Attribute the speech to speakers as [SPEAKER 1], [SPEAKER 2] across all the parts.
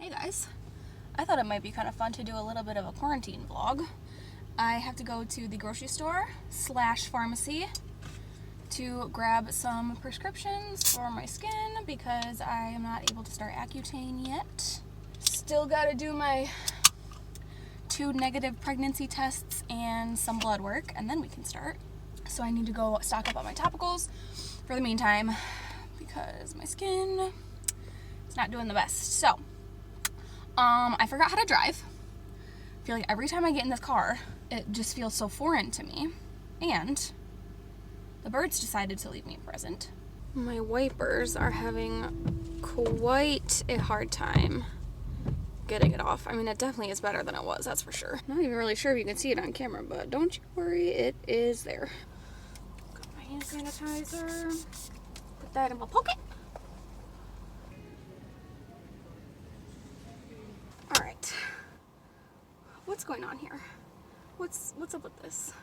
[SPEAKER 1] Hey guys, I thought it might be kind of fun to do a little bit of a quarantine vlog. I have to go to the grocery store / pharmacy to grab some prescriptions for my skin because I am not able to start Accutane yet. Still gotta do my 2 negative pregnancy tests and some blood work, and then we can start. So I need to go stock up on my topicals for the meantime because my skin is not doing the best. So I forgot how to drive. I feel like every time I get in this car, it just feels so foreign to me. And the birds decided to leave me a present. My wipers are having quite a hard time getting it off. I mean, it definitely is better than it was, that's for sure. Not even really sure if you can see it on camera, but don't you worry, it is there. Got my hand sanitizer. Put that in my pocket. Alright. What's going on here? What's up with this?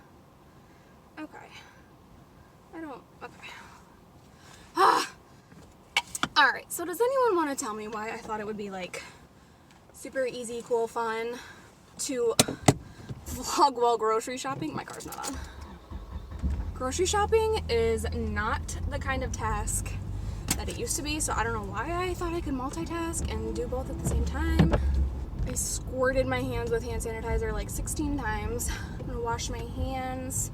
[SPEAKER 1] Okay. Okay. Alright, so does anyone want to tell me why I thought it would be like super easy, cool, fun to vlog while grocery shopping? My car's not on. Grocery shopping is not the kind of task that it used to be, so I don't know why I thought I could multitask and do both at the same time. I squirted my hands with hand sanitizer like 16 times. I'm gonna wash my hands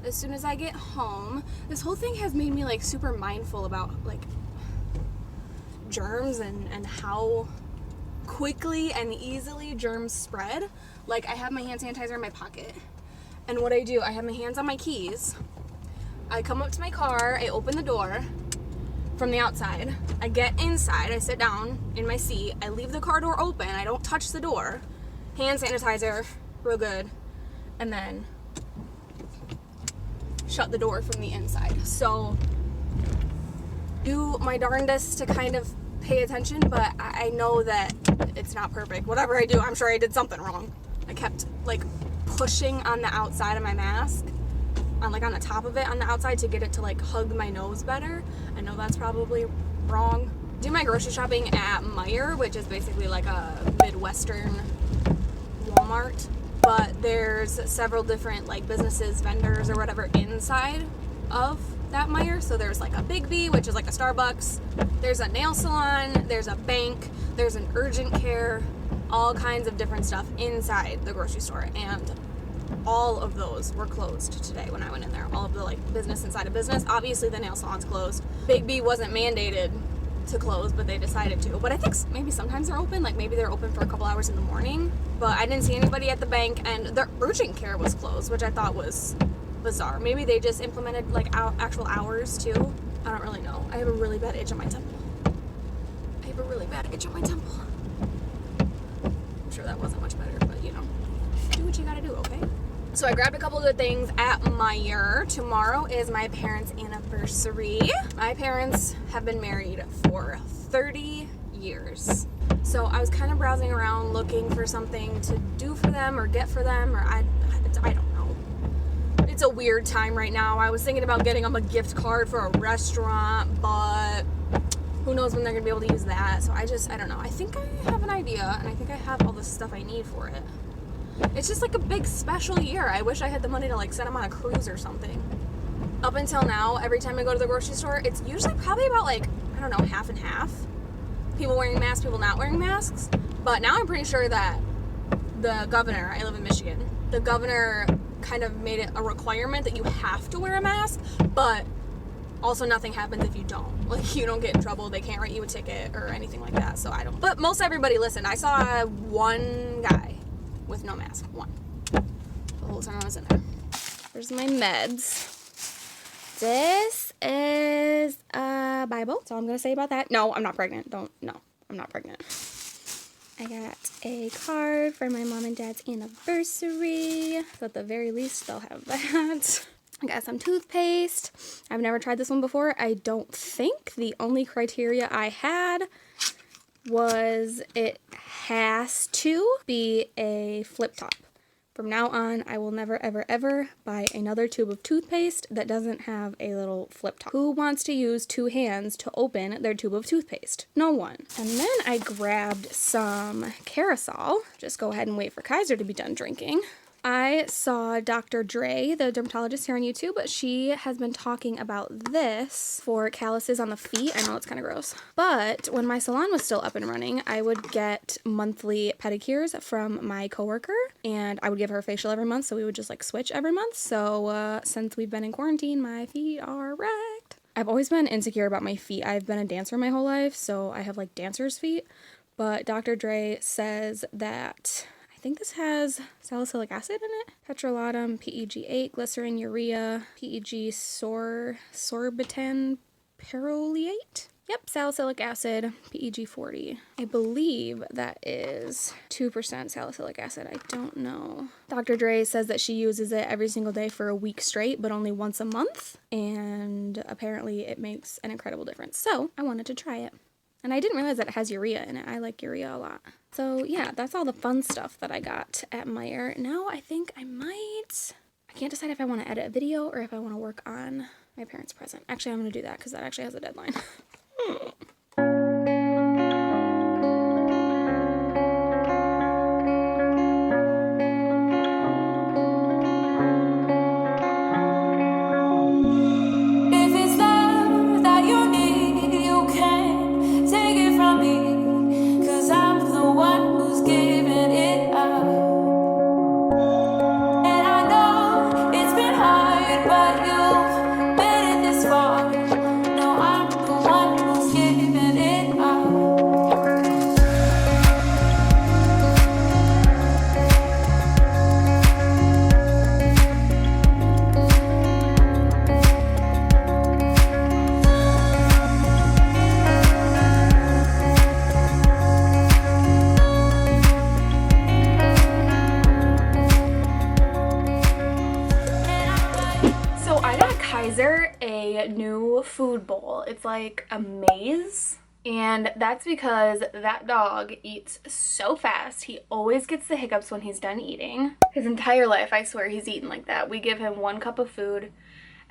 [SPEAKER 1] as soon as I get home. This whole thing has made me like super mindful about like germs and how quickly and easily germs spread. Like I have my hand sanitizer in my pocket, and what I do, I have my hands on my keys. I come up to my car, I open the door from the outside, I get inside, I sit down in my seat, I leave the car door open, I don't touch the door, hand sanitizer, real good, and then shut the door from the inside. So do my darndest to kind of pay attention, but I know that it's not perfect. Whatever I do, I'm sure I did something wrong. I kept like pushing on the outside of my mask, on the top of it on the outside to get it to like hug my nose better. I know that's probably wrong. Do my grocery shopping at Meijer, which is basically like a Midwestern Walmart, but there's several different like businesses, vendors or whatever inside of that Meijer. So there's like a Big B, which is like a Starbucks, there's a nail salon, there's a bank, there's an urgent care, all kinds of different stuff inside the grocery store, and all of those were closed today when I went in there. All of the like business inside a business. Obviously the nail salon's closed. Big B wasn't mandated to close, but they decided to. But I think maybe sometimes they're open, like maybe they're open for a couple hours in the morning. But I didn't see anybody at the bank, and the urgent care was closed, which I thought was bizarre. Maybe they just implemented like actual hours too. I don't really know. I have a really bad itch on my temple. I'm sure that wasn't much better, but you know, do what you gotta do, okay? So I grabbed a couple of good things at Meijer. Tomorrow is my parents' anniversary. My parents have been married for 30 years. So I was kind of browsing around looking for something to do for them or get for them, or I don't know. It's a weird time right now. I was thinking about getting them a gift card for a restaurant, but who knows when they're gonna be able to use that. So I don't know. I think I have an idea, and I think I have all the stuff I need for it. It's just like a big special year. I wish I had the money to like send them on a cruise or something. Up until now, every time I go to the grocery store, it's usually probably about like, I don't know, half and half. People wearing masks, people not wearing masks. But now I'm pretty sure that the governor, I live in Michigan, the governor kind of made it a requirement that you have to wear a mask, but also nothing happens if you don't. Like, you don't get in trouble, they can't write you a ticket or anything like that, so I don't. But most everybody listened. I saw one guy with no mask. One. The whole time I was in there. There's my meds. This is a Bible. That's all I'm going to say about that. No, I'm not pregnant. No, I'm not pregnant. I got a card for my mom and dad's anniversary. So at the very least, they'll have that. I got some toothpaste. I've never tried this one before. I don't think. The only criteria I had was it has to be a flip top. From now on, I will never, ever, ever buy another tube of toothpaste that doesn't have a little flip top. Who wants to use 2 hands to open their tube of toothpaste? No one. And then I grabbed some Carousel. Just go ahead and wait for Kaiser to be done drinking. I saw Dr. Dre, the dermatologist here on YouTube. She has been talking about this for calluses on the feet. I know it's kind of gross. But when my salon was still up and running, I would get monthly pedicures from my coworker, and I would give her a facial every month, so we would just like switch every month. So since we've been in quarantine, my feet are wrecked. I've always been insecure about my feet. I've been a dancer my whole life, so I have like dancer's feet. But Dr. Dre says that I think this has salicylic acid in it. Petrolatum, PEG8, glycerin, urea, PEG sorbitan peroleate. Yep, salicylic acid, PEG40. I believe that is 2% salicylic acid. I don't know. Dr. Dre says that she uses it every single day for a week straight, but only once a month. And apparently it makes an incredible difference. So I wanted to try it. And I didn't realize that it has urea in it. I like urea a lot. So yeah, that's all the fun stuff that I got at Meijer. Now I think I can't decide if I want to edit a video or if I want to work on my parents' present. Actually, I'm going to do that because that actually has a deadline. A new food bowl. It's like a maze, and that's because that dog eats so fast. He always gets the hiccups when he's done eating. His entire life, I swear, he's eaten like that. We give him 1 cup of food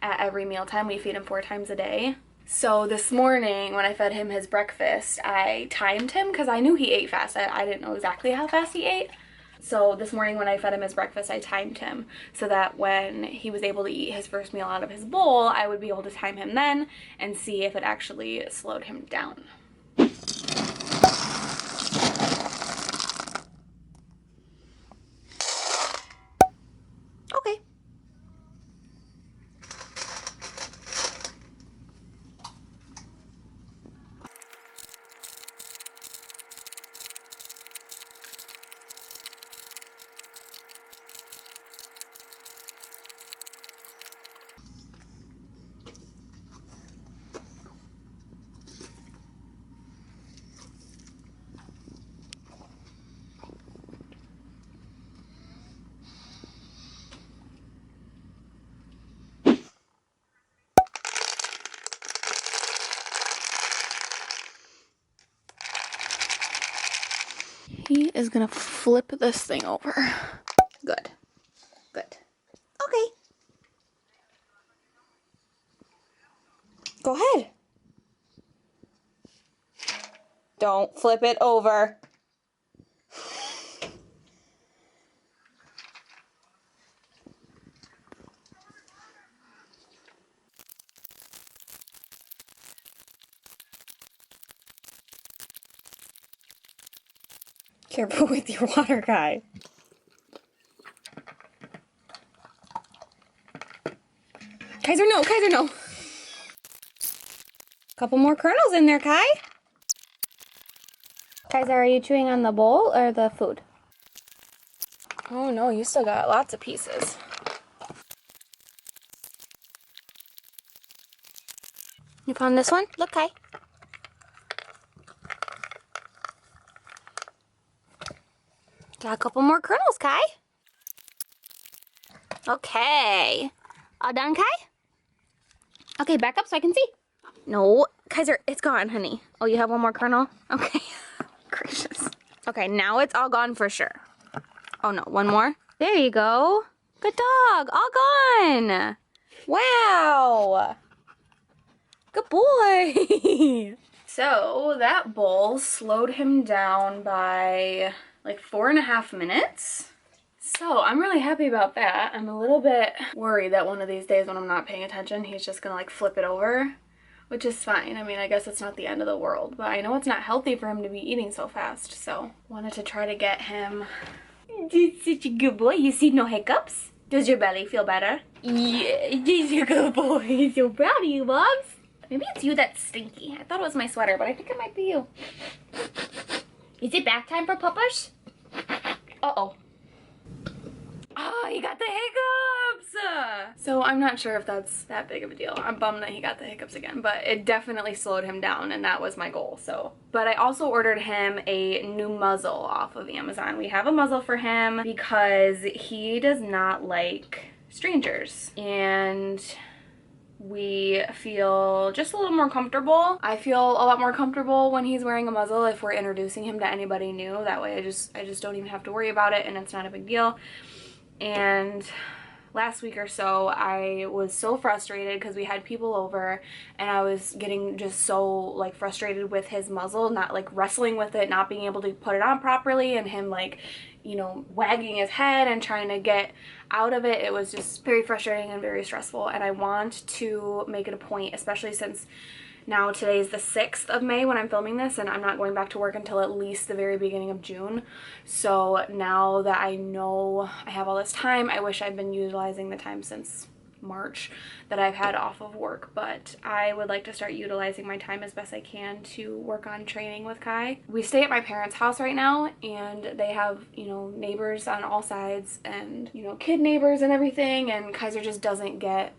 [SPEAKER 1] at every mealtime. We feed him 4 times a day. So this morning when I fed him his breakfast, I timed him because I knew he ate fast. I didn't know exactly how fast he ate. So this morning when I fed him his breakfast, I timed him so that when he was able to eat his first meal out of his bowl, I would be able to time him then and see if it actually slowed him down. Okay. He is gonna flip this thing over. Good. Good. Okay. Go ahead. Don't flip it over. Careful with your water, Kai. Kaiser, no. Kaiser, no. Couple more kernels in there, Kai. Kaiser, are you chewing on the bowl or the food? Oh no, you still got lots of pieces. You found this one? Look, Kai. Got a couple more kernels, Kai. Okay. All done, Kai? Okay, back up so I can see. No, Kaiser, it's gone, honey. Oh, you have one more kernel? Okay. Gracious. Okay, now it's all gone for sure. Oh no, one more? There you go. Good dog. All gone. Wow. Good boy. So that bowl slowed him down by like 4.5 minutes. So I'm really happy about that. I'm a little bit worried that one of these days when I'm not paying attention, he's just gonna like flip it over, which is fine. I mean, I guess it's not the end of the world, but I know it's not healthy for him to be eating so fast. So wanted to try to get him. He's such a good boy. You see no hiccups? Does your belly feel better? Yeah, he's a good boy. He's so proud of you, Bobs. Maybe it's you that's stinky. I thought it was my sweater, but I think it might be you. Is it bath time for puppers? Uh-oh. Oh, he got the hiccups! So I'm not sure if that's that big of a deal. I'm bummed that he got the hiccups again, but it definitely slowed him down, and that was my goal, so. But I also ordered him a new muzzle off of Amazon. We have a muzzle for him because he does not like strangers, and we feel just a little more comfortable. I feel a lot more comfortable when he's wearing a muzzle if we're introducing him to anybody new. That way I just don't even have to worry about it, and it's not a big deal. And last week or so I was so frustrated because we had people over, and I was getting just so like frustrated with his muzzle, not like wrestling with it, not being able to put it on properly, and him like, you know, wagging his head and trying to get out of it. It was just very frustrating and very stressful, and I want to make it a point, especially since now today's the 6th of May when I'm filming this, and I'm not going back to work until at least the very beginning of June. So now that I know I have all this time, I wish I'd been utilizing the time since March that I've had off of work, but I would like to start utilizing my time as best I can to work on training with Kai. We stay at my parents' house right now, and they have, you know, neighbors on all sides, and, you know, kid neighbors and everything, and Kaiser just doesn't get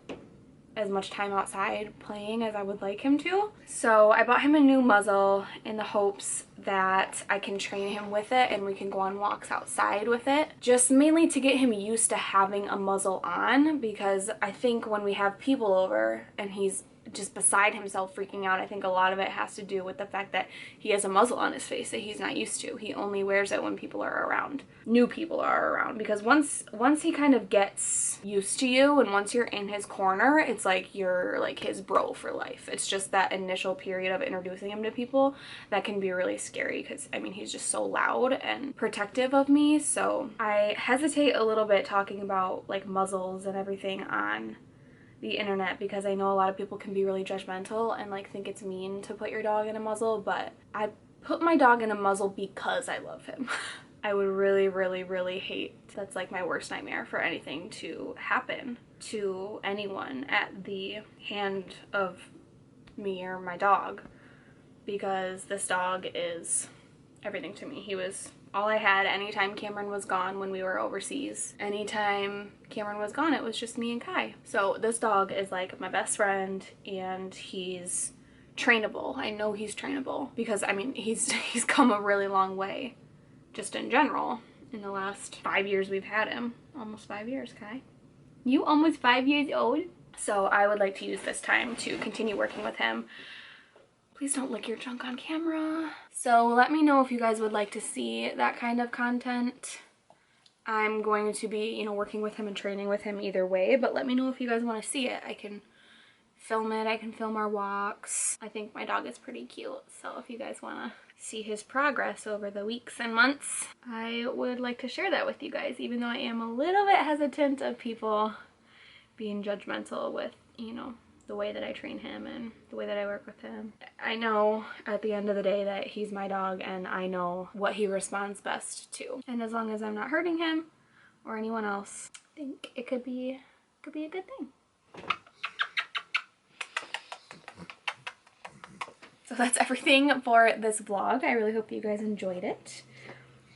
[SPEAKER 1] as much time outside playing as I would like him to. So I bought him a new muzzle in the hopes that I can train him with it and we can go on walks outside with it. Just mainly to get him used to having a muzzle on, because I think when we have people over and he's just beside himself freaking out, I think a lot of it has to do with the fact that he has a muzzle on his face that he's not used to. He only wears it when people are around. New people are around, because once he kind of gets used to you and once you're in his corner, it's like you're like his bro for life. It's just that initial period of introducing him to people that can be really scary, because I mean he's just so loud and protective of me. So I hesitate a little bit talking about like muzzles and everything on the internet, because I know a lot of people can be really judgmental and like think it's mean to put your dog in a muzzle, but I put my dog in a muzzle because I love him. I would really, really, really hate, that's like my worst nightmare, for anything to happen to anyone at the hand of me or my dog, because this dog is everything to me. He was all I had anytime Cameron was gone when we were overseas. Anytime Cameron was gone, it was just me and Kai. So this dog is like my best friend, and he's trainable. I know he's trainable because I mean he's come a really long way just in general in the last 5 years we've had him. Almost 5 years, Kai. You almost 5 years old? So I would like to use this time to continue working with him. Please don't lick your junk on camera. So let me know if you guys would like to see that kind of content. I'm going to be, you know, working with him and training with him either way, but let me know if you guys want to see it. I can film it, I can film our walks. I think my dog is pretty cute, so if you guys want to see his progress over the weeks and months, I would like to share that with you guys, even though I am a little bit hesitant of people being judgmental with, you know, the way that I train him and the way that I work with him. I know at the end of the day that he's my dog, and I know what he responds best to. And as long as I'm not hurting him or anyone else, I think it could be a good thing. So that's everything for this vlog. I really hope that you guys enjoyed it.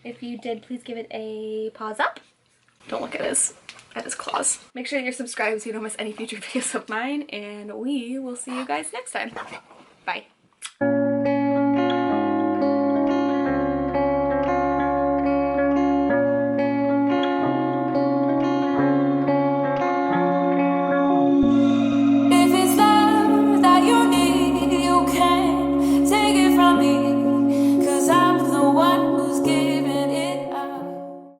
[SPEAKER 1] If you did, please give it a paws up. Don't look at his claws. Make sure you're subscribed so you don't miss any future videos of mine, and we will see you guys next time. Bye.